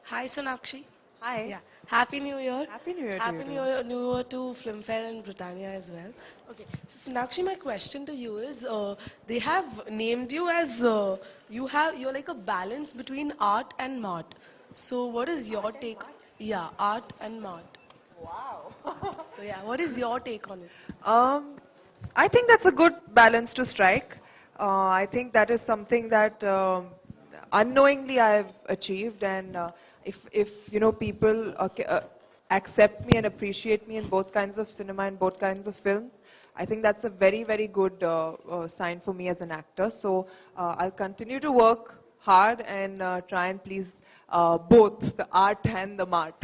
Hi Sonakshi. Hi. Yeah. Happy New Year. Happy New Year to you Happy too. New Year to Filmfare and Britannia as well. Okay. So Sonakshi, my question to you is, they have named you as you're like a balance between art and mart. So what is your take? Yeah, art and mart. Wow. So yeah, what is your take on it? Um, I think that's a good balance to strike. I think that is something that unknowingly I've achieved, and if people accept me and appreciate me in both kinds of cinema and both kinds of film, I think that's a very very good sign for me as an actor. So I'll continue to work hard and try and please both the art and the mart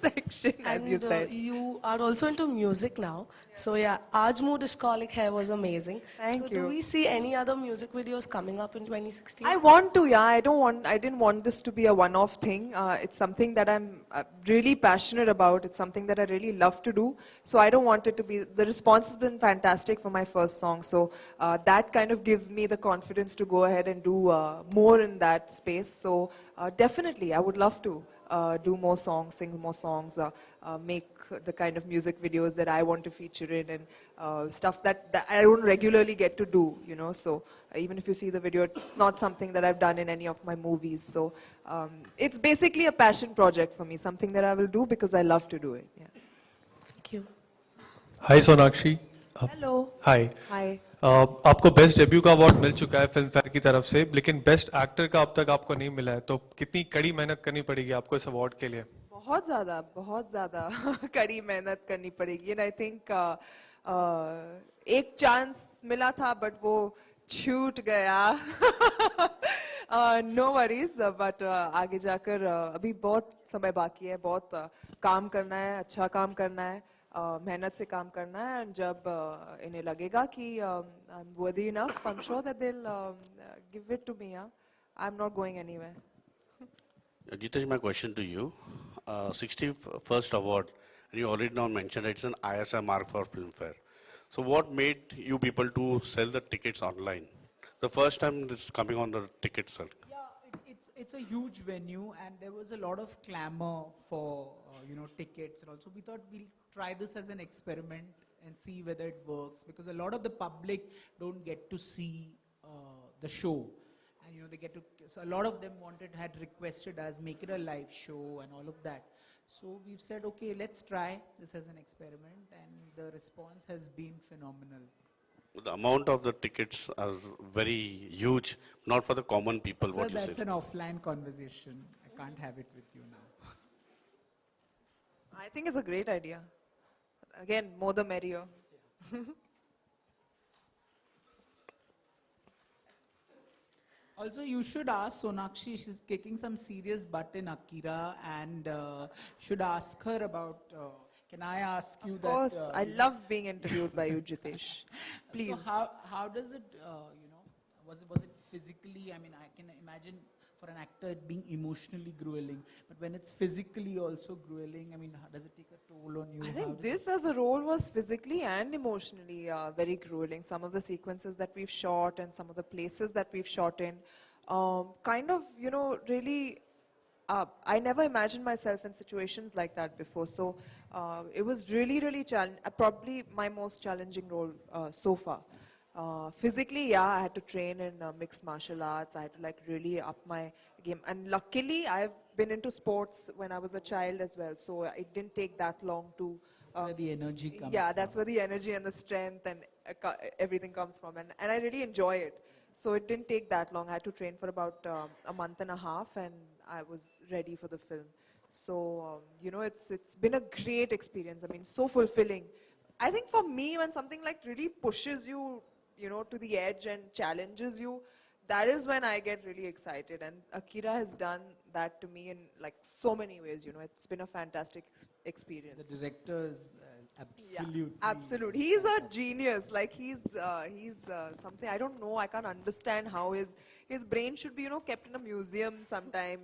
section, as you And said. you are also into music now. So yeah, Aaj Mood Discolic Hai was amazing. So Thank do you. we see any other music videos coming up in I 2016? want to, yeah. I didn't want this to be a one-off thing. It's something that I'm really passionate about. It's something that I really love to do. So I don't want it to be, the response has been fantastic for my first song. So that kind of gives me the confidence to go ahead and do more in that space. So definitely, I would love to do more songs, sing more songs, make the kind of music videos that I want to feature in, and stuff that I don't regularly get to do, So even if you see the video, it's not something that I've done in any of my movies. So it's basically a passion project for me, something that I will do because I love to do it. Yeah. Thank you. Hi Sonakshi. Hello. Hi. Hi. आपको best debut का award मिल चुका है film fair की तरफ से, लेकिन best actor का अब तक आपको नहीं मिला है, तो कितनी कड़ी मेहनत करनी पड़ेगी आपको इस अवार्ड के लिए? बहुत ज्यादा कड़ी मेहनत करनी पड़ेगी, एंड आई थिंक एक चांस मिला था बट वो छूट गया। नो वरीज, बट आगे जाकर अभी बहुत समय बाकी है, बहुत काम करना है, अच्छा काम करना है, मेहनत से काम करना है, एंड जब इन्हें लगेगा कि I am worthy enough, I am sure that they will give it to me. I am not going anywhere. Jitesh, my question to you. 61st award, and you already now mentioned it's an ISI mark for Filmfare. So what made you people to sell the tickets online? The first time this is coming on the ticket sale. Yeah, it's a huge venue, and there was a lot of clamor for tickets, and also we thought we'll try this as an experiment and see whether it works, because a lot of the public don't get to see the show, and they get to. So a lot of them had requested us make it a live show and all of that. So we've said, okay, let's try this as an experiment, and the response has been phenomenal. The amount of the tickets are very huge, not for the common people, Sir, what you that's said. an offline conversation. I can't have it with you now. I think it's a great idea. Again, more the merrier. Also, you should ask Sonakshi, she's kicking some serious butt in Akira, and should ask her about, can I ask you Of that? course, I love being interviewed by you, Jitesh. Please. So how does it, was it physically, I mean, I can imagine for an actor it being emotionally grueling, but when it's physically also grueling, I mean, how does it take a toll on you? I How think does this as a role was physically and emotionally very grueling. Some of the sequences that we've shot and some of the places that we've shot in, kind of, really, I never imagined myself in situations like that before. So it was really, really challenging. Probably my most challenging role so far. Physically, yeah, I had to train in mixed martial arts. I had to really up my game. And luckily, I've been into sports when I was a child as well. So it didn't take that long to. that's where the energy comes Yeah, from. that's where the energy and the strength and everything comes from. And I really enjoy it. So it didn't take that long. I had to train for about a month and a half, and I was ready for the film. So, it's been a great experience. I mean, so fulfilling. I think for me, when something like really pushes you, to the edge and challenges you, that is when I get really excited. And Akira has done that to me in like so many ways. It's been a fantastic experience. The director is absolutely. Yeah, absolute. He's a genius. Like he's something I don't know. I can't understand how his brain should be kept in a museum sometime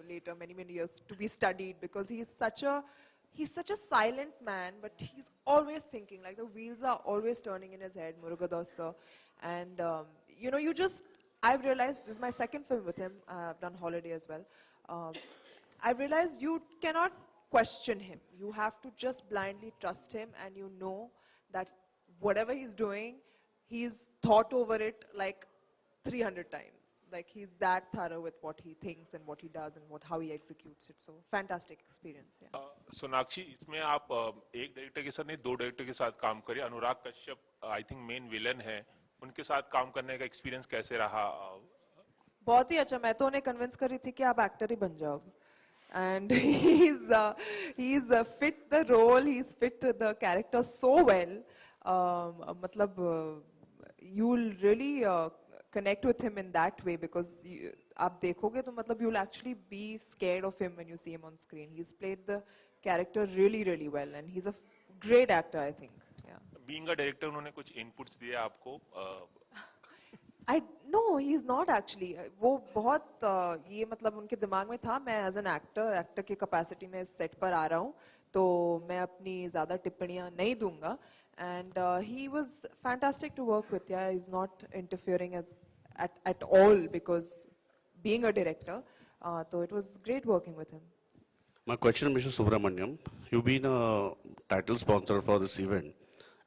later, many many years to be studied, because he's such a silent man, but he's always thinking. Like the wheels are always turning in his head, Murugadoss sir. And you just I've realized this is my second film with him. I've done Holiday as well. Um, I realized you cannot question him. You have to just blindly trust him, and you know that whatever he's doing, he's thought over it like 300 times. Like he's that thorough with what he thinks and what he does and how he executes it. So fantastic experience. Yeah. Sonakshi, इसमें आप एक director के साथ नहीं, दो director के साथ काम करिए. Anurag Kashyap I think main villain है, उनके साथ काम करने का एक्सपीरियंस कैसे रहा? बहुत ही अच्छा. मैं तो उन्हें कन्विंस कर रही थी कि आप एक्टर ही बन जाओ. And he's fit the role, he's fit the character so well. मतलब you'll really connect with him in that way, because आप देखोगे तो मतलब you'll actually be scared of him when you see him on screen. He's played the character really, really well, and he's a great actor, I think. Yeah. Being a director उन्होंने कुछ inputs दिए आपको? No, he's not actually. वो बहुत ये मतलब उनके दिमाग में था. मैं एज एन एक्टर की कैपेसिटी में सेट पर आ रहा हूँ, तो मैं अपनी ज़्यादा टिप्पणियाँ नहीं दूंगा. And he was fantastic to work with. Yeah, he's not interfering at all, because being a director, so it was great working with him. My question, Mr. Subramaniam, you've been a title sponsor for this event.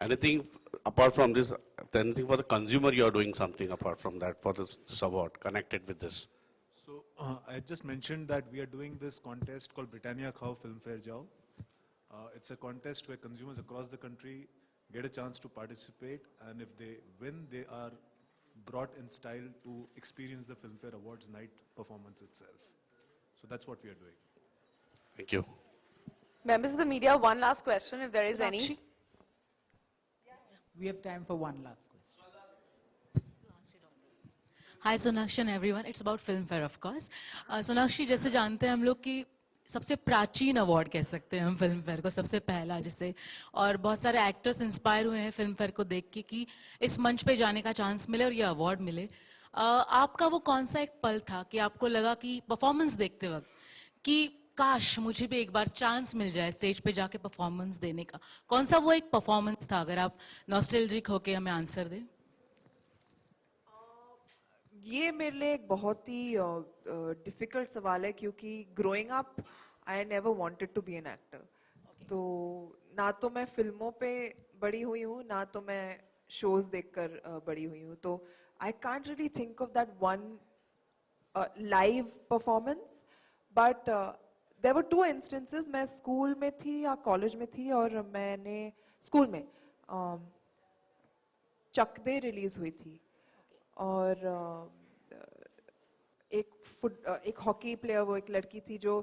Anything apart from this, anything for the consumer, you are doing something apart from that for this award connected with this? So I just mentioned that we are doing this contest called Britannia Khao Filmfare Jao. It's a contest where consumers across the country get a chance to participate, and if they win, they are brought in style to experience the Filmfare Awards night performance itself. So that's what we are doing. Thank you. Members of the media, one last question, if there is any. Sonakshi? We have time for one last question. Hi Sonakshi and everyone, it's about Filmfare of course. Sonakshi, जैसे जानते हैं हम लोग कि सबसे प्राचीन award कह सकते हैं हम फिल्म फेयर को, सबसे पहला जिससे, और बहुत सारे एक्टर्स इंस्पायर हुए हैं फिल्म फेयर को देख के कि इस मंच पे जाने का चांस मिले और ये अवार्ड मिले. आपका वो कौन सा एक पल था कि आपको लगा कि परफॉर्मेंस देखते वक्त कि काश मुझे भी एक बार चांस मिल जाए स्टेज पे जाके परफॉर्मेंस देने का? कौन सा वो एक परफॉर्मेंस था, अगर आप नॉस्टैल्जिक होके हमें आंसर दें? ये मेरे लिए एक बहुत ही डिफिकल्ट सवाल है, क्योंकि growing up I never wanted to be an actor. तो ना तो मैं फिल्मों पे बड़ी हुई हूँ, ना तो मैं शोज देखकर बड़ी हुई हूँ. तो I can't really think of that one live performance, but there were two instances. मैं स्कूल में थी या कॉलेज में थी, और मैंने स्कूल में चक दे रिलीज हुई थी, और एक हॉकी प्लेयर, वो एक लड़की थी जो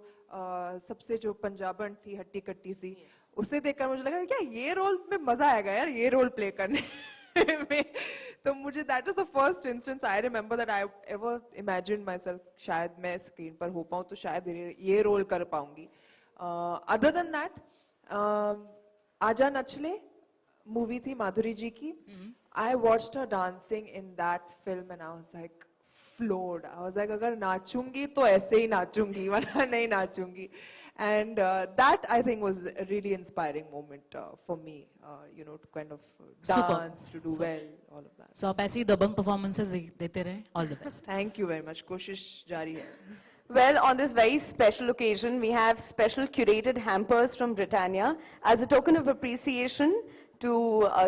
सबसे जो पंजाबन थी, हट्टी कट्टी सी, उसे देखकर मुझे लगा क्या ये रोल में मजा आएगा यार, ये रोल प्ले करने में. तो मुझे that is the first instance I remember that I ever imagine my self, शायद मैं स्क्रीन पर हो पाऊँ तो शायद ये रोल कर पाऊंगी. अदर देन दैट, आजा नचले मूवी थी माधुरी जी की. I watched her dancing in that film and I was like floored. I was like, अगर नाचूंगी तो ऐसे ही नाचूंगी, वरना नहीं नाचूंगी. And that I think was a really inspiring moment for me, you know, to kind of dance, to do well, all of that. So आप ऐसी दबंग performances देते रहे. All the best. Thank you very much. कोशिश जारी है. Well, on this very special occasion, we have special curated hampers from Britannia as a token of appreciation to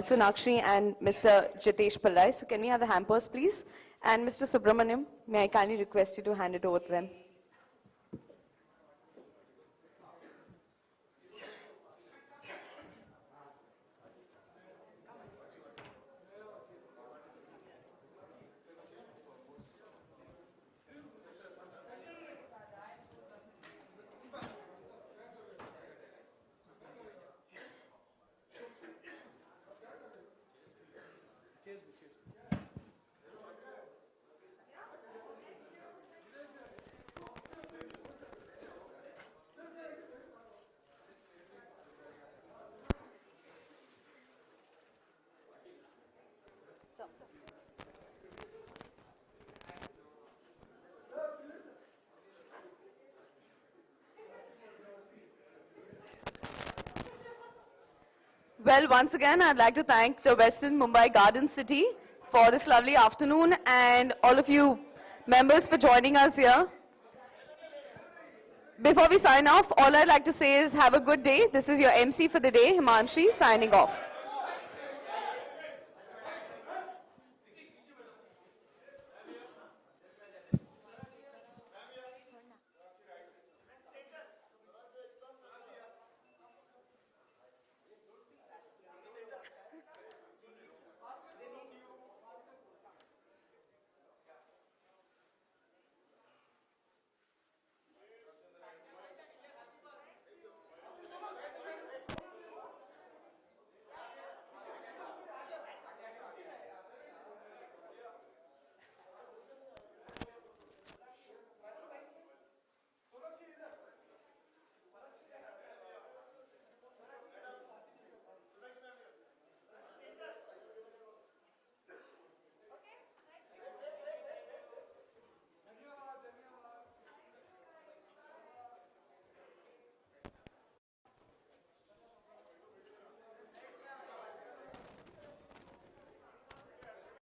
Sonakshi and Mr. Jitesh Pillai. So can we have the hampers, please? And Mr. Subramaniam, may I kindly request you to hand it over to them? Well, once again, I'd like to thank the Western Mumbai Garden City for this lovely afternoon and all of you members for joining us here. Before we sign off, all I'd like to say is have a good day. This is your MC for the day, Himanshi, signing off.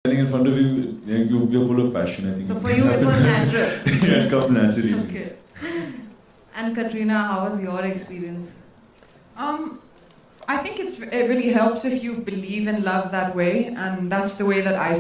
Standing in front of you, you're full of passion. I think. So for you, it was natural. Yeah, it comes naturally. Okay. And Katrina, how was your experience? I think it really helps if you believe and love that way, and that's the way that I